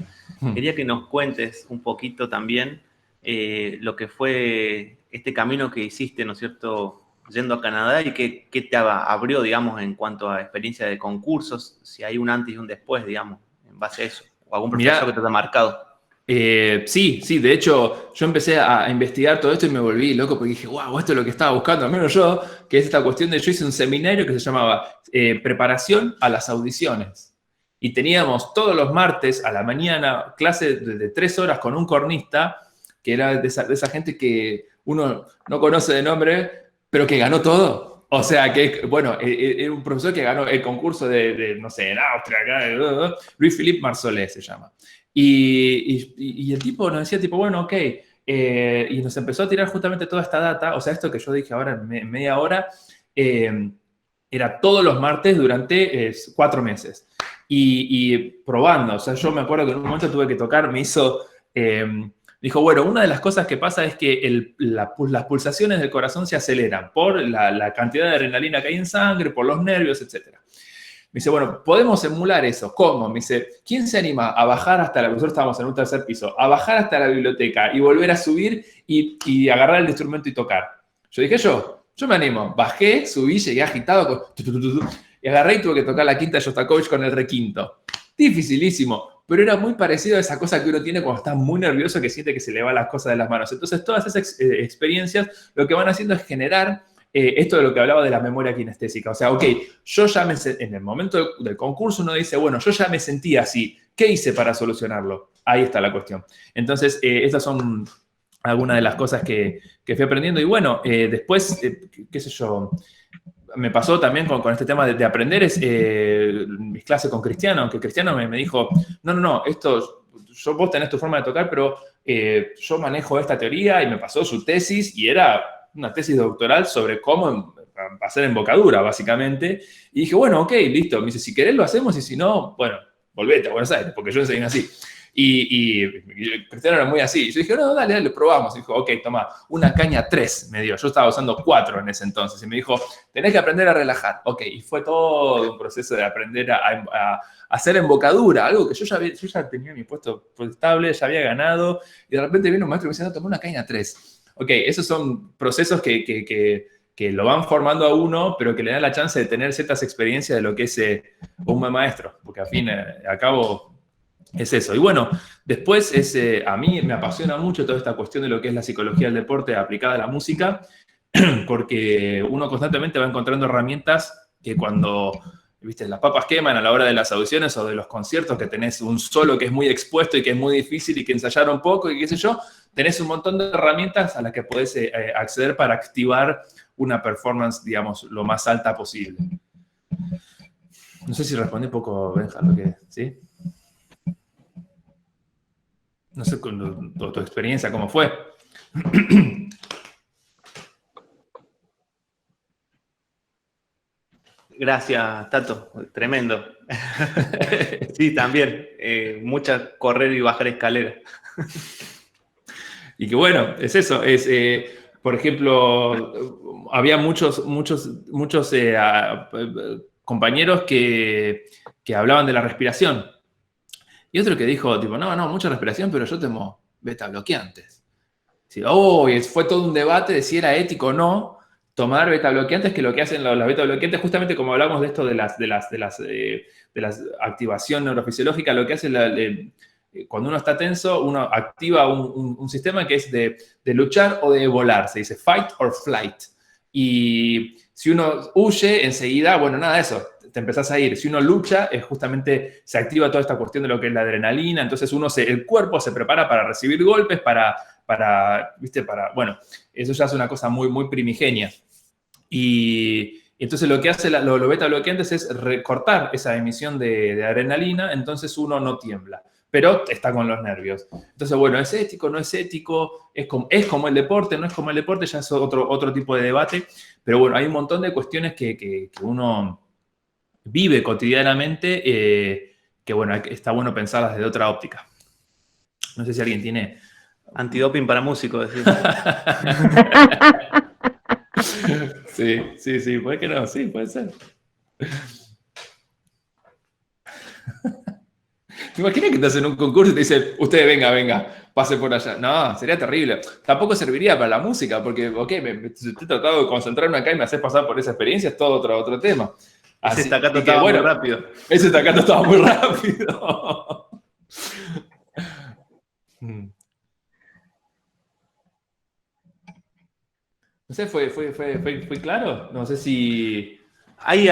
Quería que nos cuentes un poquito también lo que fue este camino que hiciste, ¿no es cierto?, yendo a Canadá y qué te abrió, digamos, en cuanto a experiencia de concursos, si hay un antes y un después, digamos, en base a eso, o algún profesor que te haya marcado. Sí, de hecho, yo empecé a investigar todo esto y me volví loco porque dije, wow, esto es lo que estaba buscando, al menos yo, que es esta cuestión de, yo hice un seminario que se llamaba Preparación a las audiciones. Y teníamos todos los martes a la mañana clase de 3 horas con un cornista, que era de esa gente que uno no conoce de nombre, pero que ganó todo. O sea, que, bueno, era un profesor que ganó el concurso no sé, en Austria, Louis-Philippe Marsolais se llama. Y el tipo nos decía, tipo, bueno, ok, y nos empezó a tirar justamente toda esta data, o sea, esto que yo dije ahora en media hora, era todos los martes durante 4 meses. Y probando, o sea, yo me acuerdo que en un momento tuve que tocar, me hizo Dijo, bueno, una de las cosas que pasa es que las pulsaciones del corazón se aceleran por la cantidad de adrenalina que hay en sangre, por los nervios, etc. Me dice, bueno, podemos emular eso. ¿Cómo? Me dice, ¿quién se anima a bajar hasta nosotros estábamos en un tercer piso, a bajar hasta la biblioteca y volver a subir y agarrar el instrumento y tocar? Yo dije, yo me animo. Bajé, subí, llegué agitado y agarré y tuve que tocar la quinta Shostakovich con el requinto. Dificilísimo, pero era muy parecido a esa cosa que uno tiene cuando está muy nervioso, que siente que se le van las cosas de las manos. Entonces, todas esas experiencias lo que van haciendo es generar esto de lo que hablaba de la memoria kinestésica. O sea, ok, yo ya en el momento del concurso uno dice, bueno, yo ya me sentía así. ¿Qué hice para solucionarlo? Ahí está la cuestión. Entonces, estas son algunas de las cosas que fui aprendiendo. Y bueno, después, qué sé yo, me pasó también con este tema de aprender mis clases con Cristiano, aunque Cristiano me dijo, no, vos tenés tu forma de tocar, pero yo manejo esta teoría, y me pasó su tesis, y era una tesis doctoral sobre cómo hacer embocadura, básicamente. Y dije, bueno, ok, listo. Me dice, si querés lo hacemos, y si no, bueno, volvete a Buenos Aires, porque yo enseñé así. Y Cristiano era muy así. Yo dije, no, dale, probamos. Y dijo, ok, toma, una caña 3 me dio. Yo estaba usando 4 en ese entonces. Y me dijo, tenés que aprender a relajar. Ok, y fue todo un proceso de aprender a hacer embocadura, algo que yo ya tenía mi puesto estable, ya había ganado. Y de repente viene un maestro y me dice, no, toma una caña 3. Ok, esos son procesos que lo van formando a uno, pero que le dan la chance de tener ciertas experiencias de lo que es un buen maestro. Porque al fin, al cabo, es eso. Y bueno, después a mí me apasiona mucho toda esta cuestión de lo que es la psicología del deporte aplicada a la música, porque uno constantemente va encontrando herramientas que cuando, viste, las papas queman a la hora de las audiciones o de los conciertos, que tenés un solo que es muy expuesto y que es muy difícil y que ensayaron poco y qué sé yo, tenés un montón de herramientas a las que podés acceder para activar una performance, digamos, lo más alta posible. No sé si respondí un poco, Benja, lo que, ¿sí? No sé, con tu experiencia, ¿cómo fue? Gracias, Tato. Tremendo. Sí, también. Mucha correr y bajar escaleras. Y que bueno, es eso. Por ejemplo, había muchos compañeros que hablaban de la respiración. Y otro que dijo, tipo, no, mucha respiración, pero yo tomo beta bloqueantes. Sí, fue todo un debate de si era ético o no tomar beta bloqueantes, que lo que hacen los beta bloqueantes, justamente como hablamos de esto de la activación neurofisiológica, lo que hace cuando uno está tenso, uno activa un sistema que es de luchar o de volar, se dice fight or flight. Y si uno huye, enseguida, bueno, nada de eso, te empezás a ir. Si uno lucha, justamente se activa toda esta cuestión de lo que es la adrenalina, entonces el cuerpo se prepara para recibir golpes, bueno, eso ya es una cosa muy, muy primigenia. Y entonces lo que hace los beta bloqueantes es recortar esa emisión de adrenalina, entonces uno no tiembla, pero está con los nervios. Entonces, bueno, ¿es ético, no es ético? ¿Es como el deporte, no es como el deporte? Ya es otro tipo de debate, pero bueno, hay un montón de cuestiones que uno vive cotidianamente, que bueno, está bueno pensarlas desde otra óptica. No sé si alguien tiene... Antidoping para músicos, decís. Sí, puede que no, sí, puede ser. ¿Te imaginas que estás en un concurso y te dicen, usted venga, pase por allá? No, sería terrible. Tampoco serviría para la música, porque, ok, estoy tratando de concentrarme acá y me haces pasar por esa experiencia, es todo otro tema. Ese staccato estaba muy rápido. Ese staccato estaba muy rápido. No sé, ¿fue claro? No sé si... Hay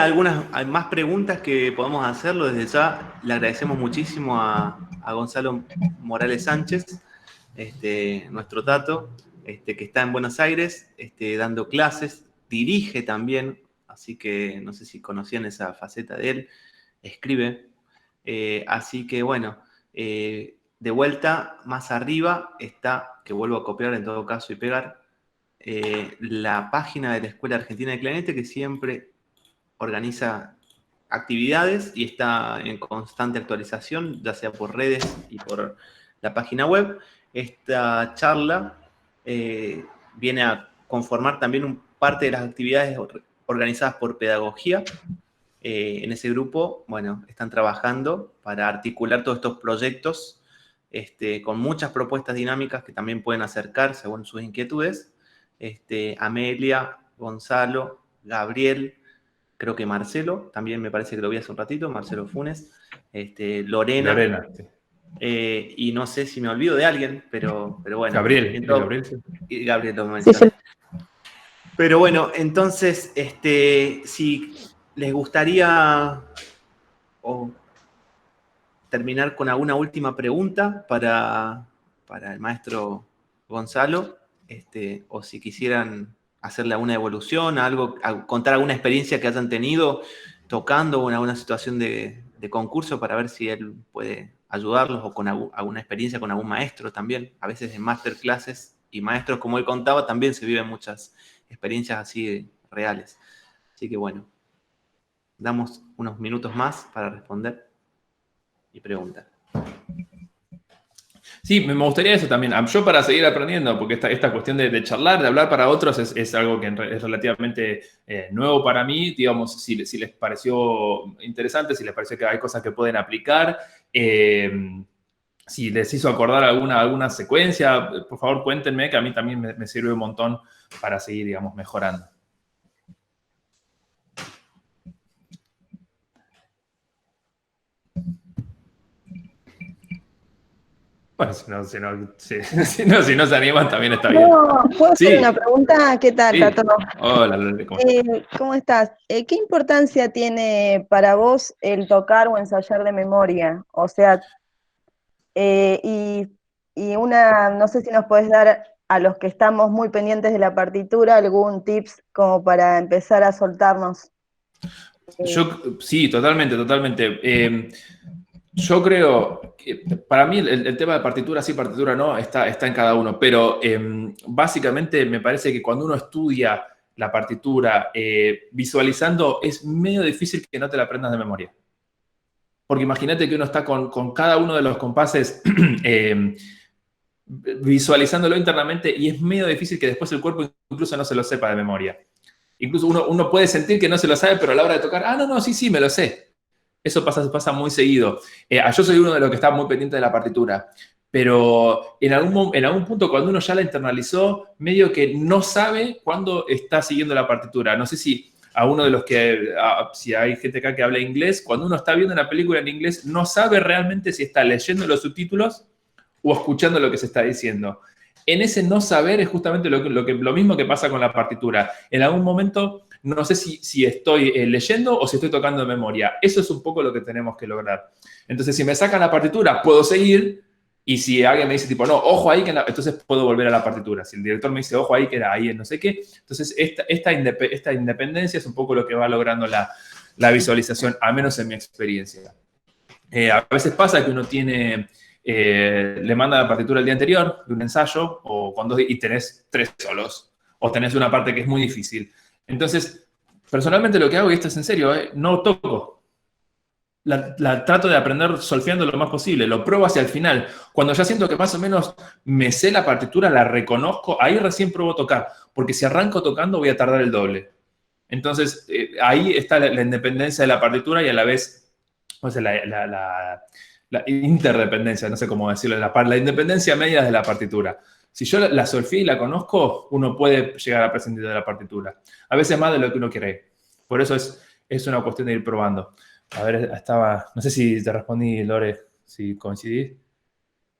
más preguntas que podemos hacerlo desde ya. Le agradecemos muchísimo a Gonzalo Morales Sánchez, nuestro Tato, que está en Buenos Aires dando clases, dirige también, así que no sé si conocían esa faceta de él, escribe. Así que bueno, de vuelta, más arriba está, que vuelvo a copiar en todo caso y pegar, la página de la Escuela Argentina de Clarinete, que siempre organiza actividades y está en constante actualización, ya sea por redes y por la página web. esta charla viene a conformar también parte de las actividades organizadas por Pedagogía. En ese grupo, bueno, están trabajando para articular todos estos proyectos con muchas propuestas dinámicas que también pueden acercar según sus inquietudes. Amelia, Gonzalo, Gabriel, creo que Marcelo, también me parece que lo vi hace un ratito, Marcelo Funes, Lorena, sí. Y no sé si me olvido de alguien, pero bueno. Gabriel, Gabriel, sí. Y Gabriel lo mencioné. Sí. Pero bueno, entonces, si les gustaría terminar con alguna última pregunta para el maestro Gonzalo, o si quisieran hacerle alguna evolución, contar alguna experiencia que hayan tenido tocando o en alguna situación de concurso para ver si él puede ayudarlos, o con alguna experiencia con algún maestro también. A veces en masterclasses y maestros, como él contaba, también se viven muchas experiencias así reales. Así que bueno, damos unos minutos más para responder y preguntar. Sí, me gustaría eso también. Yo para seguir aprendiendo, porque esta cuestión de charlar, de hablar para otros, es algo que es relativamente nuevo para mí. Digamos, si les pareció interesante, si les pareció que hay cosas que pueden aplicar, si les hizo acordar alguna secuencia, por favor cuéntenme, que a mí también me sirve un montón para seguir, digamos, mejorando. Bueno, si no se animan, también está bien. ¿Puedo hacer una pregunta? ¿Qué tal, Tato? Hola, Lore, ¿cómo estás? ¿Qué importancia tiene para vos el tocar o ensayar de memoria? O sea, no sé si nos podés dar, a los que estamos muy pendientes de la partitura, algún tips como para empezar a soltarnos. Sí, totalmente. Yo creo que para mí el tema de partitura sí, partitura no, está en cada uno, pero básicamente me parece que cuando uno estudia la partitura visualizando, es medio difícil que no te la aprendas de memoria. Porque imagínate que uno está con cada uno de los compases visualizándolo internamente, y es medio difícil que después el cuerpo incluso no se lo sepa de memoria. Incluso uno puede sentir que no se lo sabe, pero a la hora de tocar, sí, me lo sé. Eso pasa muy seguido. Yo soy uno de los que está muy pendiente de la partitura, pero en algún punto, cuando uno ya la internalizó, medio que no sabe cuándo está siguiendo la partitura. No sé si a uno de los si hay gente acá que habla inglés, cuando uno está viendo una película en inglés, no sabe realmente si está leyendo los subtítulos o escuchando lo que se está diciendo. En ese no saber es justamente lo mismo que pasa con la partitura. En algún momento no sé si estoy leyendo o si estoy tocando de memoria. Eso es un poco lo que tenemos que lograr. Entonces, si me sacan la partitura, puedo seguir. Y si alguien me dice, tipo, no, ojo ahí, entonces puedo volver a la partitura. Si el director me dice, ojo ahí, que era ahí en no sé qué. Entonces, esta independencia es un poco lo que va logrando la visualización, al menos en mi experiencia. A veces pasa que uno le manda la partitura el día anterior de un ensayo, y tenés 3 solos, o tenés una parte que es muy difícil. Entonces, personalmente lo que hago, y esto es en serio, no toco. La trato de aprender solfeando lo más posible, lo pruebo hacia el final. Cuando ya siento que más o menos me sé la partitura, la reconozco, ahí recién pruebo tocar, porque si arranco tocando voy a tardar el doble. Entonces, ahí está la independencia de la partitura y a la vez, o sea, la interdependencia, no sé cómo decirlo, la independencia media de la partitura. Si yo la solfeo y la conozco, uno puede llegar a prescindir de la partitura. A veces más de lo que uno cree. Por eso es una cuestión de ir probando. A ver, no sé si te respondí, Lore, si coincidí.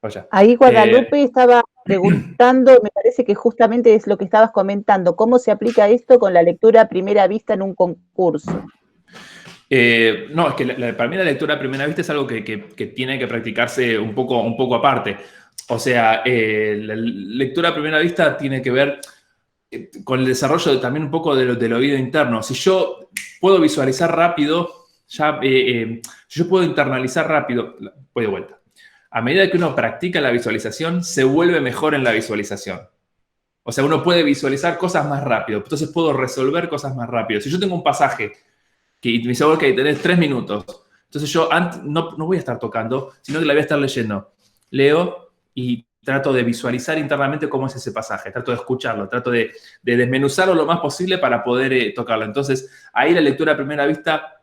Vaya. Ahí Guadalupe estaba preguntando, me parece que justamente es lo que estabas comentando, ¿cómo se aplica esto con la lectura a primera vista en un concurso? No, es que para mí la lectura a primera vista es algo que tiene que practicarse un poco aparte. O sea, la lectura a primera vista tiene que ver con el desarrollo también un poco del oído interno. Si yo puedo visualizar rápido, yo puedo internalizar rápido, voy de vuelta. A medida que uno practica la visualización, se vuelve mejor en la visualización. O sea, uno puede visualizar cosas más rápido, entonces puedo resolver cosas más rápido. Si yo tengo un pasaje que me dice, ok, tenés 3 minutos, entonces yo no voy a estar tocando, sino que la voy a estar leyendo. Leo y trato de visualizar internamente cómo es ese pasaje, trato de escucharlo, trato de desmenuzarlo lo más posible para poder tocarlo. Entonces, ahí la lectura a primera vista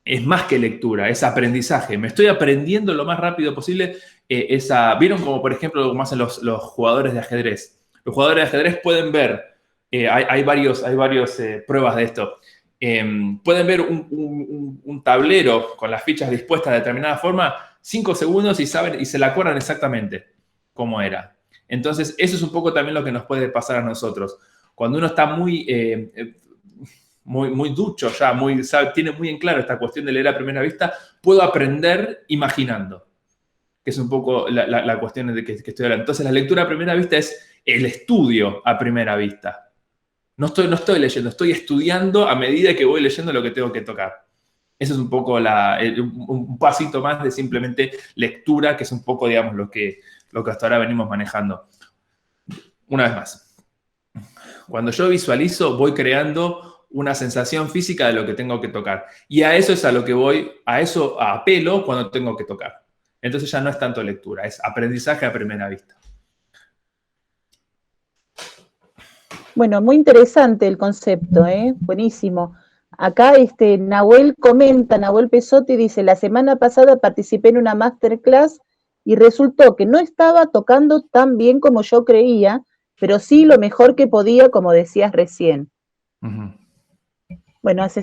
es más que lectura, es aprendizaje. Me estoy aprendiendo lo más rápido posible ¿vieron como, por ejemplo, como hacen los jugadores de ajedrez? Los jugadores de ajedrez pueden ver, hay varios pruebas de esto. Pueden ver un tablero con las fichas dispuestas de determinada forma, 5 segundos y saben y se la acuerdan exactamente cómo era. Entonces, eso es un poco también lo que nos puede pasar a nosotros. Cuando uno está muy ducho ya, tiene muy en claro esta cuestión de leer a primera vista, puedo aprender imaginando, que es un poco la cuestión de que estoy hablando. Entonces, la lectura a primera vista es el estudio a primera vista. No estoy leyendo, estoy estudiando a medida que voy leyendo lo que tengo que tocar. Eso es un poco un pasito más de simplemente lectura, que es un poco, digamos, lo que hasta ahora venimos manejando. Una vez más, cuando yo visualizo, voy creando una sensación física de lo que tengo que tocar. Y a eso es a lo que voy, a eso apelo cuando tengo que tocar. Entonces ya no es tanto lectura, es aprendizaje a primera vista. Bueno, muy interesante el concepto, buenísimo. Acá Nahuel Pesotti dice, la semana pasada participé en una masterclass y resultó que no estaba tocando tan bien como yo creía, pero sí lo mejor que podía, como decías recién. Uh-huh. Bueno, hace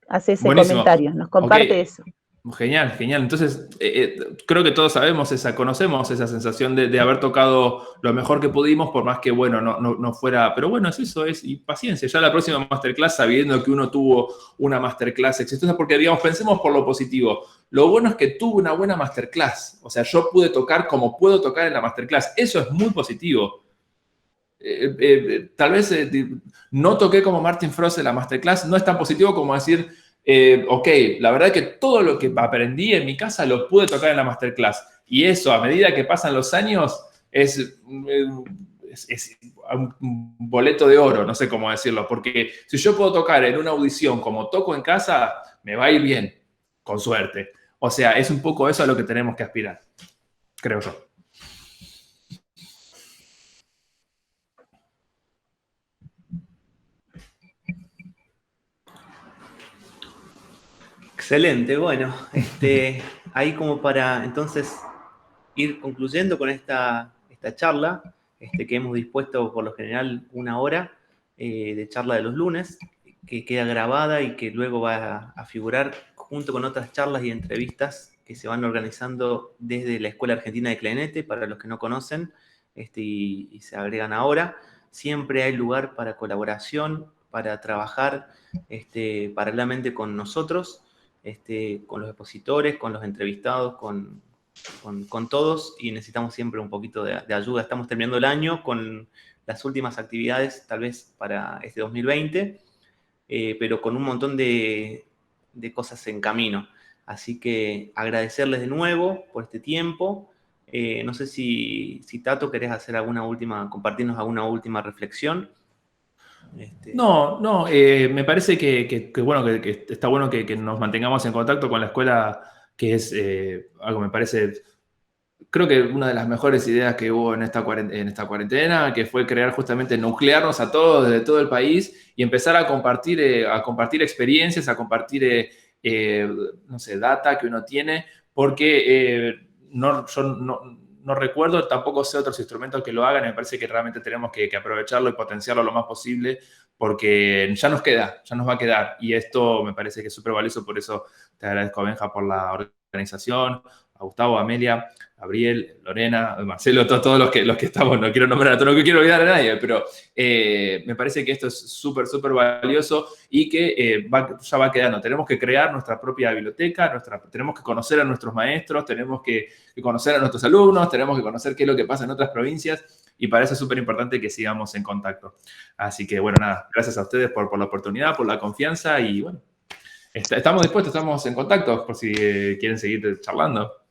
ese comentario, nos comparte eso. Genial, genial. Entonces, creo que todos conocemos esa sensación de haber tocado lo mejor que pudimos, por más que, bueno, no fuera... Pero bueno, y paciencia. Ya la próxima masterclass, sabiendo que uno tuvo una masterclass exitosa, porque, digamos, pensemos por lo positivo. Lo bueno es que tuve una buena masterclass. O sea, yo pude tocar como puedo tocar en la masterclass. Eso es muy positivo. Tal vez no toqué como Martin Frost en la masterclass, no es tan positivo como decir, ok, la verdad es que todo lo que aprendí en mi casa lo pude tocar en la masterclass. Y eso, a medida que pasan los años, es un boleto de oro, no sé cómo decirlo, porque si yo puedo tocar en una audición como toco en casa, me va a ir bien, con suerte. O sea, es un poco eso a lo que tenemos que aspirar, creo yo. Excelente, bueno, ahí como para entonces ir concluyendo con esta charla, que hemos dispuesto por lo general 1 hora de charla de los lunes, que queda grabada y que luego va a figurar junto con otras charlas y entrevistas que se van organizando desde la Escuela Argentina de Clarinete, para los que no conocen y se agregan ahora. Siempre hay lugar para colaboración, para trabajar paralelamente con nosotros, con los expositores, con los entrevistados, con todos, y necesitamos siempre un poquito de ayuda. Estamos terminando el año con las últimas actividades, tal vez para este 2020, pero con un montón de cosas en camino. Así que agradecerles de nuevo por este tiempo. No sé si Tato, querés compartirnos alguna última reflexión. No, me parece que está bueno que nos mantengamos en contacto con la escuela, que es algo, me parece, creo que una de las mejores ideas que hubo en esta cuarentena, que fue crear justamente, nuclearnos a todos desde todo el país y empezar a compartir experiencias, a compartir, no sé, data que uno tiene, porque yo no recuerdo, tampoco sé otros instrumentos que lo hagan, y me parece que realmente tenemos que aprovecharlo y potenciarlo lo más posible, porque ya nos va a quedar, y esto me parece que es súper valioso. Por eso te agradezco, Benja, por la organización, a Gustavo, a Amelia, a Gabriel, Lorena, a Marcelo, todos los que estamos, no quiero nombrar a todos, no quiero olvidar a nadie, pero me parece que esto es súper, súper valioso y que ya va quedando. Tenemos que crear nuestra propia biblioteca, tenemos que conocer a nuestros maestros, tenemos que conocer a nuestros alumnos, tenemos que conocer qué es lo que pasa en otras provincias, y para eso es súper importante que sigamos en contacto. Así que, bueno, nada, gracias a ustedes por la oportunidad, por la confianza, y bueno, estamos dispuestos, estamos en contacto por si quieren seguir charlando.